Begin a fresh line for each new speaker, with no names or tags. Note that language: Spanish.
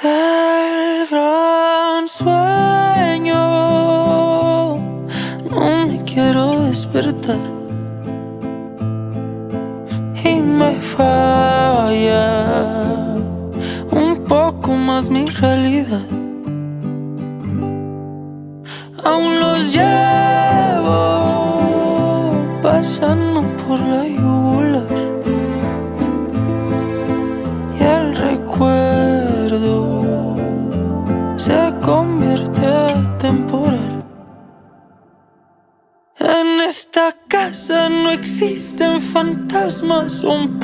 del gran sueño no me quiero despertar y me falla un poco más mi realidad. Aún los llevo pasando por la yugular y el recuerdo se convierte temporal. En esta casa no existen fantasmas, son